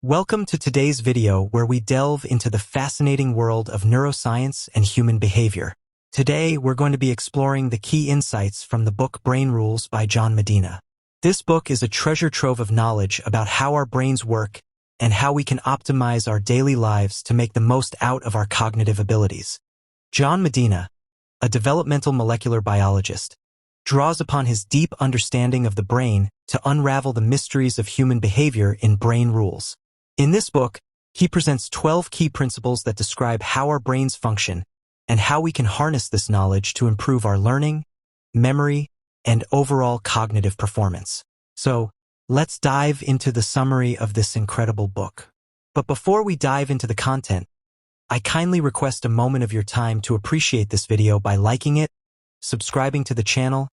Welcome to today's video where we delve into the fascinating world of neuroscience and human behavior. Today, we're going to be exploring the key insights from the book Brain Rules by John Medina. This book is a treasure trove of knowledge about how our brains work and how we can optimize our daily lives to make the most out of our cognitive abilities. John Medina, a developmental molecular biologist, draws upon his deep understanding of the brain to unravel the mysteries of human behavior in Brain Rules. In this book, he presents 12 key principles that describe how our brains function and how we can harness this knowledge to improve our learning, memory, and overall cognitive performance. So, let's dive into the summary of this incredible book. But before we dive into the content, I kindly request a moment of your time to appreciate this video by liking it, subscribing to the channel,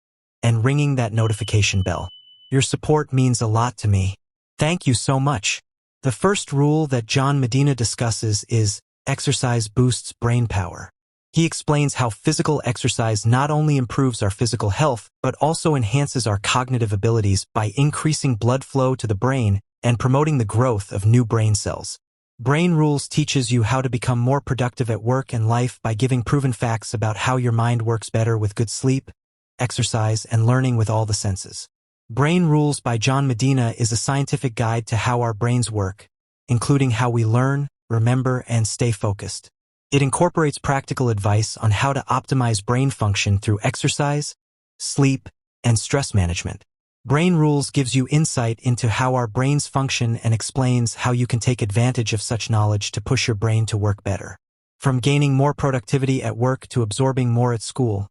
and ringing that notification bell. Your support means a lot to me. Thank you so much. The first rule that John Medina discusses is exercise boosts brain power. He explains how physical exercise not only improves our physical health, but also enhances our cognitive abilities by increasing blood flow to the brain and promoting the growth of new brain cells. Brain Rules teaches you how to become more productive at work and life by giving proven facts about how your mind works better with good sleep, exercise, and learning with all the senses. Brain Rules by John Medina is a scientific guide to how our brains work, including how we learn, remember, and stay focused. It incorporates practical advice on how to optimize brain function through exercise, sleep, and stress management. Brain Rules gives you insight into how our brains function and explains how you can take advantage of such knowledge to push your brain to work better. From gaining more productivity at work to absorbing more at school,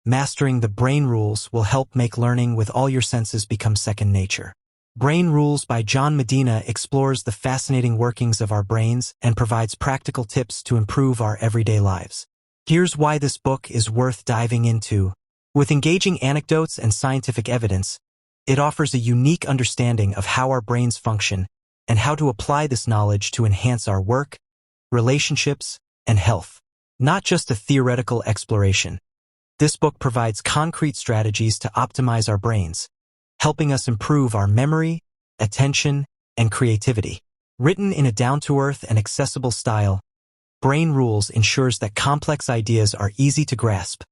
mastering the Brain Rules will help make learning with all your senses become second nature. Brain Rules by John Medina explores the fascinating workings of our brains and provides practical tips to improve our everyday lives. Here's why this book is worth diving into. With engaging anecdotes and scientific evidence, it offers a unique understanding of how our brains function and how to apply this knowledge to enhance our work, relationships, and health. Not just a theoretical exploration. This book provides concrete strategies to optimize our brains, helping us improve our memory, attention, and creativity. Written in a down-to-earth and accessible style, Brain Rules ensures that complex ideas are easy to grasp,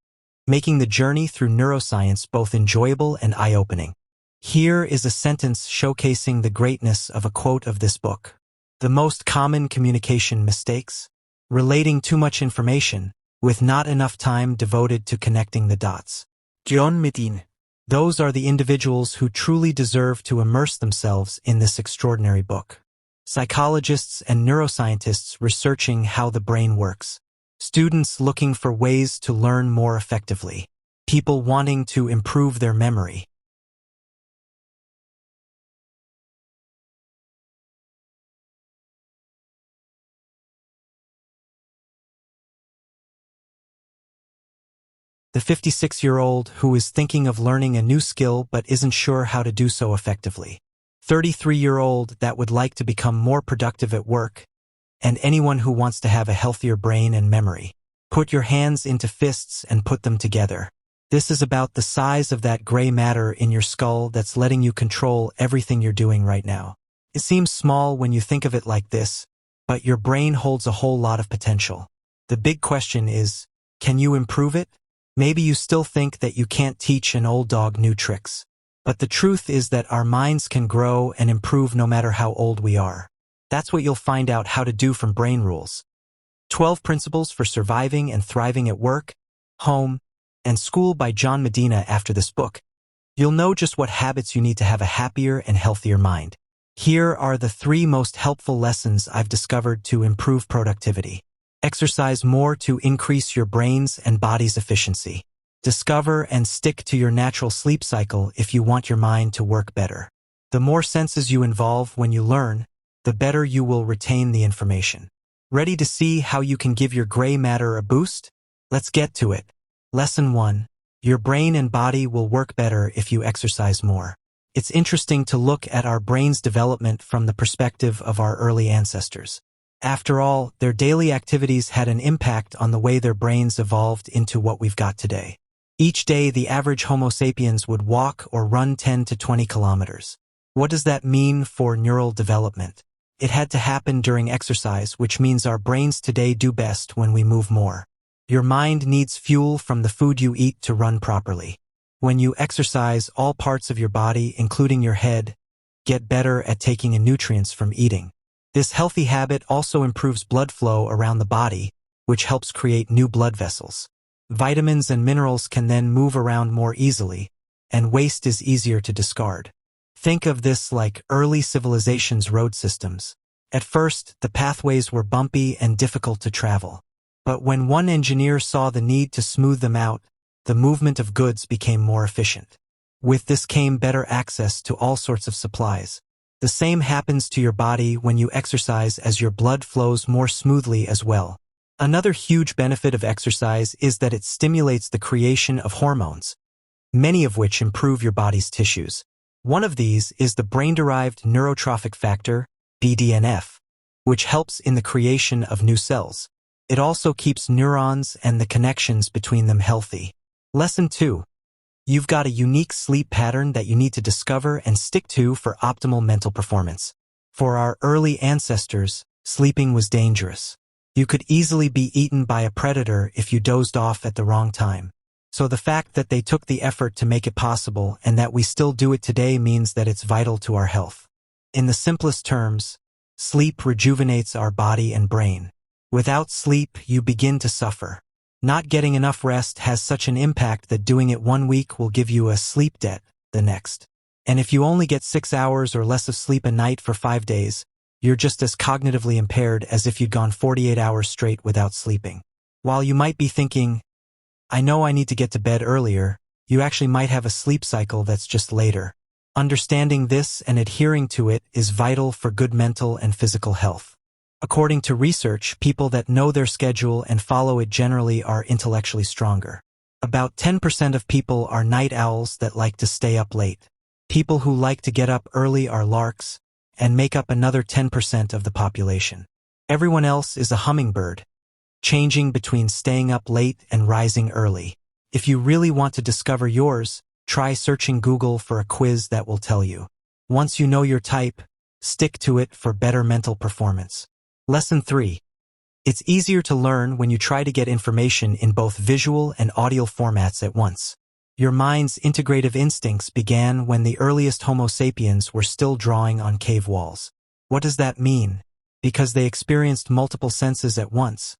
making the journey through neuroscience both enjoyable and eye-opening. Here is a sentence showcasing the greatness of a quote of this book. The most common communication mistakes? Relating too much information, with not enough time devoted to connecting the dots. John Medina. Those are the individuals who truly deserve to immerse themselves in this extraordinary book. Psychologists and neuroscientists researching how the brain works. Students looking for ways to learn more effectively. People wanting to improve their memory. The 56-year-old who is thinking of learning a new skill but isn't sure how to do so effectively. 33-year-old that would like to become more productive at work, and anyone who wants to have a healthier brain and memory. Put your hands into fists and put them together. This is about the size of that gray matter in your skull that's letting you control everything you're doing right now. It seems small when you think of it like this, but your brain holds a whole lot of potential. The big question is, can you improve it? Maybe you still think that you can't teach an old dog new tricks. But the truth is that our minds can grow and improve no matter how old we are. That's what you'll find out how to do from Brain Rules. 12 Principles for Surviving and Thriving at Work, Home, and School by John Medina. After this book, you'll know just what habits you need to have a happier and healthier mind. Here are the 3 most helpful lessons I've discovered to improve productivity. Exercise more to increase your brain's and body's efficiency. Discover and stick to your natural sleep cycle if you want your mind to work better. The more senses you involve when you learn, the better you will retain the information. Ready to see how you can give your gray matter a boost? Let's get to it. Lesson 1. Your brain and body will work better if you exercise more. It's interesting to look at our brain's development from the perspective of our early ancestors. After all, their daily activities had an impact on the way their brains evolved into what we've got today. Each day, the average Homo sapiens would walk or run 10 to 20 kilometers. What does that mean for neural development? It had to happen during exercise, which means our brains today do best when we move more. Your mind needs fuel from the food you eat to run properly. When you exercise, all parts of your body, including your head, get better at taking in nutrients from eating. This healthy habit also improves blood flow around the body, which helps create new blood vessels. Vitamins and minerals can then move around more easily, and waste is easier to discard. Think of this like early civilization's road systems. At first, the pathways were bumpy and difficult to travel. But when one engineer saw the need to smooth them out, the movement of goods became more efficient. With this came better access to all sorts of supplies. The same happens to your body when you exercise, as your blood flows more smoothly as well. Another huge benefit of exercise is that it stimulates the creation of hormones, many of which improve your body's tissues. One of these is the brain-derived neurotrophic factor, BDNF, which helps in the creation of new cells. It also keeps neurons and the connections between them healthy. Lesson 2. You've got a unique sleep pattern that you need to discover and stick to for optimal mental performance. For our early ancestors, sleeping was dangerous. You could easily be eaten by a predator if you dozed off at the wrong time. So the fact that they took the effort to make it possible and that we still do it today means that it's vital to our health. In the simplest terms, sleep rejuvenates our body and brain. Without sleep, you begin to suffer. Not getting enough rest has such an impact that doing it 1 week will give you a sleep debt the next. And if you only get 6 hours or less of sleep a night for 5 days, you're just as cognitively impaired as if you'd gone 48 hours straight without sleeping. While you might be thinking, I know I need to get to bed earlier, you actually might have a sleep cycle that's just later. Understanding this and adhering to it is vital for good mental and physical health. According to research, people that know their schedule and follow it generally are intellectually stronger. About 10% of people are night owls that like to stay up late. People who like to get up early are larks, and make up another 10% of the population. Everyone else is a hummingbird, changing between staying up late and rising early. If you really want to discover yours, try searching Google for a quiz that will tell you. Once you know your type, stick to it for better mental performance. Lesson 3. It's easier to learn when you try to get information in both visual and audio formats at once. Your mind's integrative instincts began when the earliest Homo sapiens were still drawing on cave walls. What does that mean? Because they experienced multiple senses at once.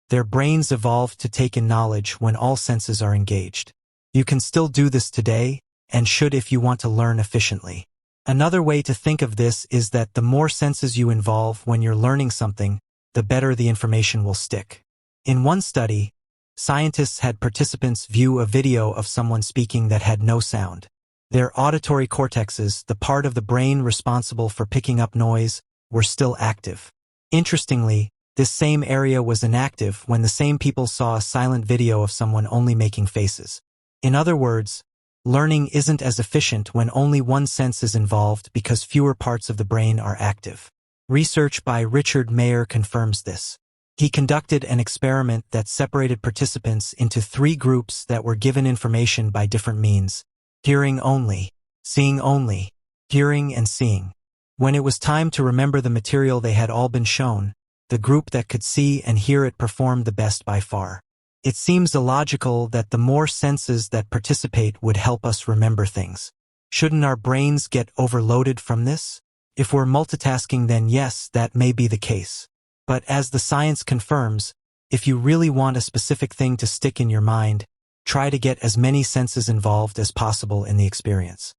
Their brains evolved to take in knowledge when all senses are engaged. You can still do this today, and should if you want to learn efficiently. Another way to think of this is that the more senses you involve when you're learning something, the better the information will stick. In one study, scientists had participants view a video of someone speaking that had no sound. Their auditory cortexes, the part of the brain responsible for picking up noise, were still active. Interestingly, this same area was inactive when the same people saw a silent video of someone only making faces. In other words, learning isn't as efficient when only one sense is involved because fewer parts of the brain are active. Research by Richard Mayer confirms this. He conducted an experiment that separated participants into 3 groups that were given information by different means: hearing only, seeing only, hearing and seeing. When it was time to remember the material they had all been shown, the group that could see and hear it performed the best by far. It seems illogical that the more senses that participate would help us remember things. Shouldn't our brains get overloaded from this? If we're multitasking, then yes, that may be the case. But as the science confirms, if you really want a specific thing to stick in your mind, try to get as many senses involved as possible in the experience.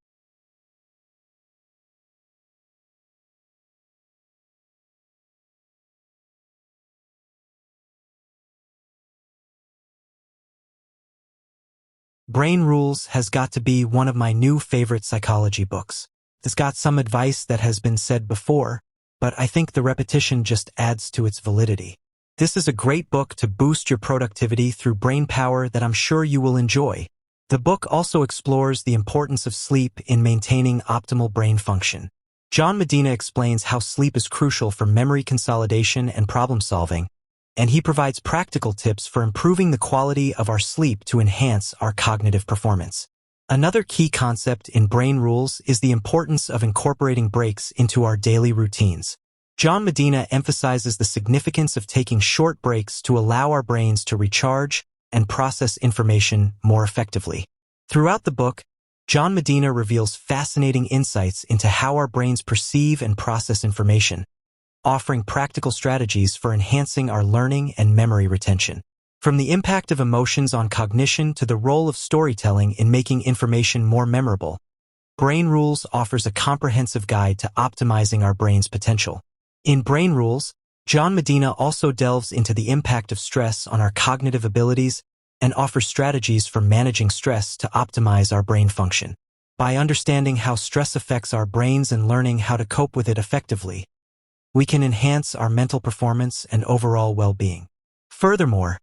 Brain Rules has got to be one of my new favorite psychology books. It's got some advice that has been said before, but I think the repetition just adds to its validity. This is a great book to boost your productivity through brain power that I'm sure you will enjoy. The book also explores the importance of sleep in maintaining optimal brain function. John Medina explains how sleep is crucial for memory consolidation and problem solving, and he provides practical tips for improving the quality of our sleep to enhance our cognitive performance. Another key concept in Brain Rules is the importance of incorporating breaks into our daily routines. John Medina emphasizes the significance of taking short breaks to allow our brains to recharge and process information more effectively. Throughout the book, John Medina reveals fascinating insights into how our brains perceive and process information, offering practical strategies for enhancing our learning and memory retention. From the impact of emotions on cognition to the role of storytelling in making information more memorable, Brain Rules offers a comprehensive guide to optimizing our brain's potential. In Brain Rules, John Medina also delves into the impact of stress on our cognitive abilities and offers strategies for managing stress to optimize our brain function. By understanding how stress affects our brains and learning how to cope with it effectively, we can enhance our mental performance and overall well-being. Furthermore,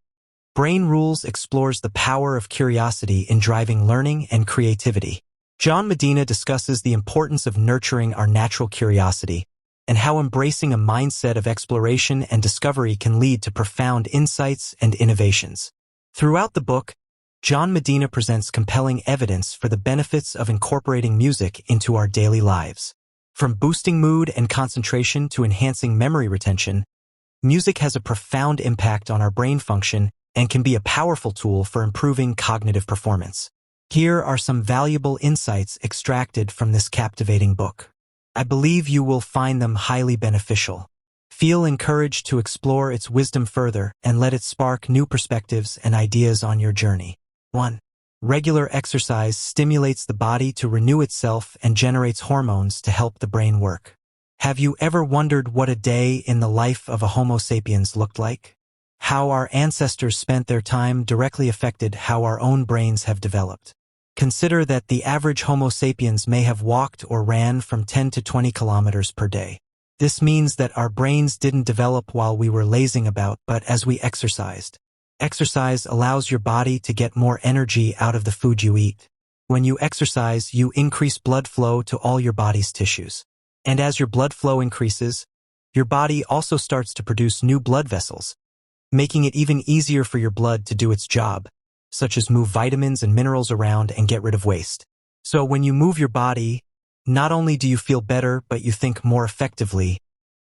Brain Rules explores the power of curiosity in driving learning and creativity. John Medina discusses the importance of nurturing our natural curiosity and how embracing a mindset of exploration and discovery can lead to profound insights and innovations. Throughout the book, John Medina presents compelling evidence for the benefits of incorporating music into our daily lives. From boosting mood and concentration to enhancing memory retention, music has a profound impact on our brain function and can be a powerful tool for improving cognitive performance. Here are some valuable insights extracted from this captivating book. I believe you will find them highly beneficial. Feel encouraged to explore its wisdom further and let it spark new perspectives and ideas on your journey. 1. Regular exercise stimulates the body to renew itself and generates hormones to help the brain work. Have you ever wondered what a day in the life of a Homo sapiens looked like? How our ancestors spent their time directly affected how our own brains have developed. Consider that the average Homo sapiens may have walked or ran from 10 to 20 kilometers per day. This means that our brains didn't develop while we were lazing about, but as we exercised. Exercise allows your body to get more energy out of the food you eat. When you exercise, you increase blood flow to all your body's tissues. And as your blood flow increases, your body also starts to produce new blood vessels, making it even easier for your blood to do its job, such as move vitamins and minerals around and get rid of waste. So when you move your body, not only do you feel better, but you think more effectively.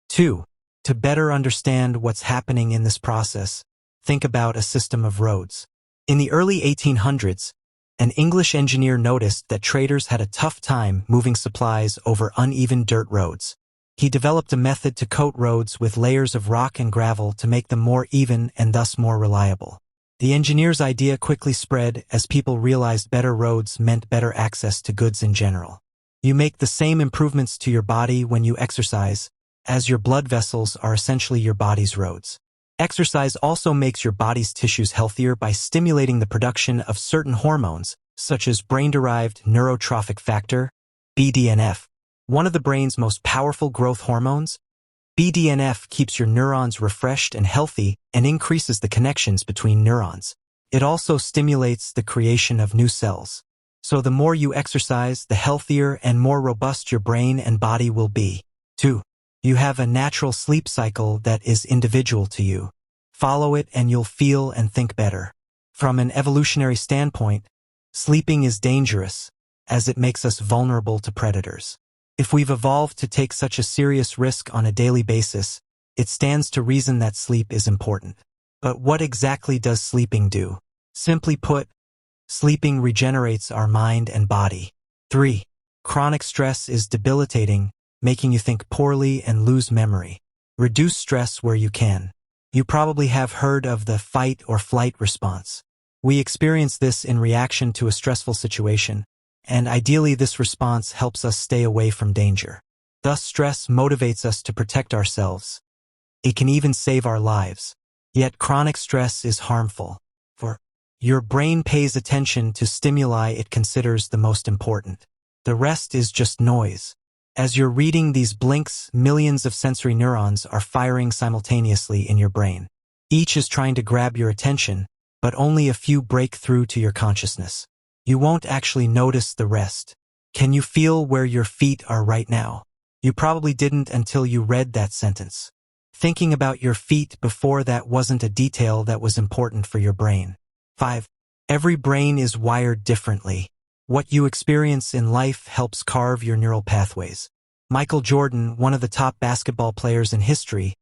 2. To better understand what's happening in this process, think about a system of roads. In the early 1800s, an English engineer noticed that traders had a tough time moving supplies over uneven dirt roads. He developed a method to coat roads with layers of rock and gravel to make them more even and thus more reliable. The engineer's idea quickly spread as people realized better roads meant better access to goods in general. You make the same improvements to your body when you exercise, as your blood vessels are essentially your body's roads. Exercise also makes your body's tissues healthier by stimulating the production of certain hormones, such as brain-derived neurotrophic factor, BDNF. One of the brain's most powerful growth hormones, BDNF keeps your neurons refreshed and healthy and increases the connections between neurons. It also stimulates the creation of new cells. So the more you exercise, the healthier and more robust your brain and body will be. 2. You have a natural sleep cycle that is individual to you. Follow it and you'll feel and think better. From an evolutionary standpoint, sleeping is dangerous, as it makes us vulnerable to predators. If we've evolved to take such a serious risk on a daily basis, it stands to reason that sleep is important. But what exactly does sleeping do? Simply put, sleeping regenerates our mind and body. 3. Chronic stress is debilitating, making you think poorly and lose memory. Reduce stress where you can. You probably have heard of the fight or flight response. We experience this in reaction to a stressful situation, and ideally this response helps us stay away from danger. Thus, stress motivates us to protect ourselves. It can even save our lives. Yet chronic stress is harmful, for your brain pays attention to stimuli it considers the most important. The rest is just noise. As you're reading these blinks, millions of sensory neurons are firing simultaneously in your brain. Each is trying to grab your attention, but only a few break through to your consciousness. You won't actually notice the rest. Can you feel where your feet are right now? You probably didn't until you read that sentence. Thinking about your feet before that wasn't a detail that was important for your brain. 5. Every brain is wired differently. What you experience in life helps carve your neural pathways. Michael Jordan, one of the top basketball players in history,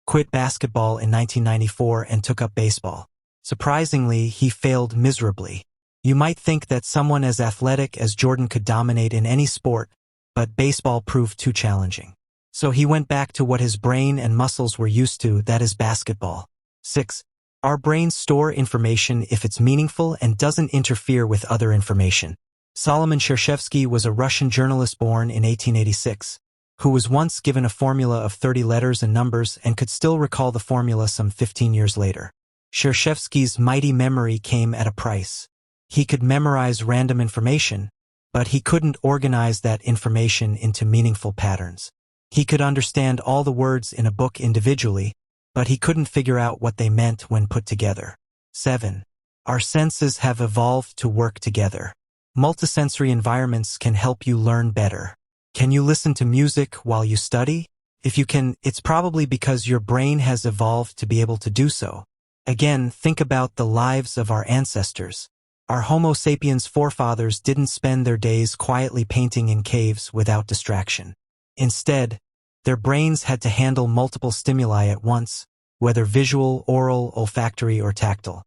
quit basketball in 1994 and took up baseball. Surprisingly, he failed miserably. You might think that someone as athletic as Jordan could dominate in any sport, but baseball proved too challenging. So he went back to what his brain and muscles were used to, that is basketball. 6. Our brains store information if it's meaningful and doesn't interfere with other information. Solomon Shershevsky was a Russian journalist born in 1886, who was once given a formula of 30 letters and numbers and could still recall the formula some 15 years later. Shershevsky's mighty memory came at a price. He could memorize random information, but he couldn't organize that information into meaningful patterns. He could understand all the words in a book individually, but he couldn't figure out what they meant when put together. 7. Our senses have evolved to work together. Multisensory environments can help you learn better. Can you listen to music while you study? If you can, it's probably because your brain has evolved to be able to do so. Again, think about the lives of our ancestors. Our Homo sapiens forefathers didn't spend their days quietly painting in caves without distraction. Instead, their brains had to handle multiple stimuli at once, whether visual, oral, olfactory, or tactile.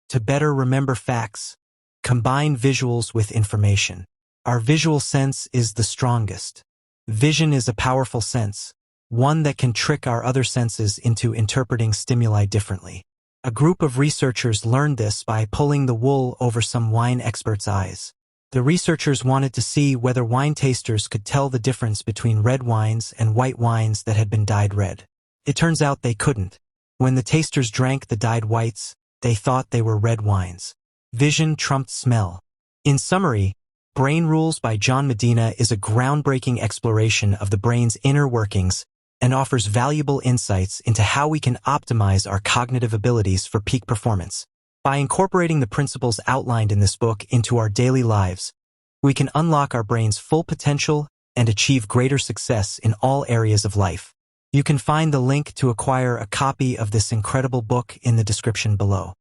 To better remember facts, combine visuals with information. Our visual sense is the strongest. Vision is a powerful sense, one that can trick our other senses into interpreting stimuli differently. A group of researchers learned this by pulling the wool over some wine experts' eyes. The researchers wanted to see whether wine tasters could tell the difference between red wines and white wines that had been dyed red. It turns out they couldn't. When the tasters drank the dyed whites, they thought they were red wines. Vision trumped smell. In summary, Brain Rules by John Medina is a groundbreaking exploration of the brain's inner workings and offers valuable insights into how we can optimize our cognitive abilities for peak performance. By incorporating the principles outlined in this book into our daily lives, we can unlock our brain's full potential and achieve greater success in all areas of life. You can find the link to acquire a copy of this incredible book in the description below.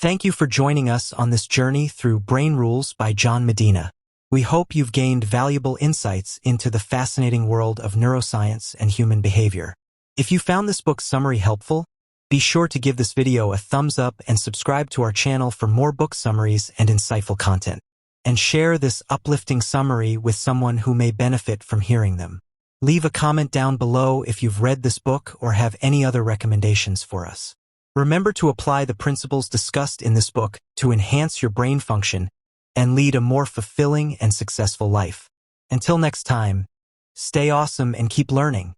Thank you for joining us on this journey through Brain Rules by John Medina. We hope you've gained valuable insights into the fascinating world of neuroscience and human behavior. If you found this book summary helpful, be sure to give this video a thumbs up and subscribe to our channel for more book summaries and insightful content. And share this uplifting summary with someone who may benefit from hearing them. Leave a comment down below if you've read this book or have any other recommendations for us. Remember to apply the principles discussed in this book to enhance your brain function and lead a more fulfilling and successful life. Until next time, stay awesome and keep learning.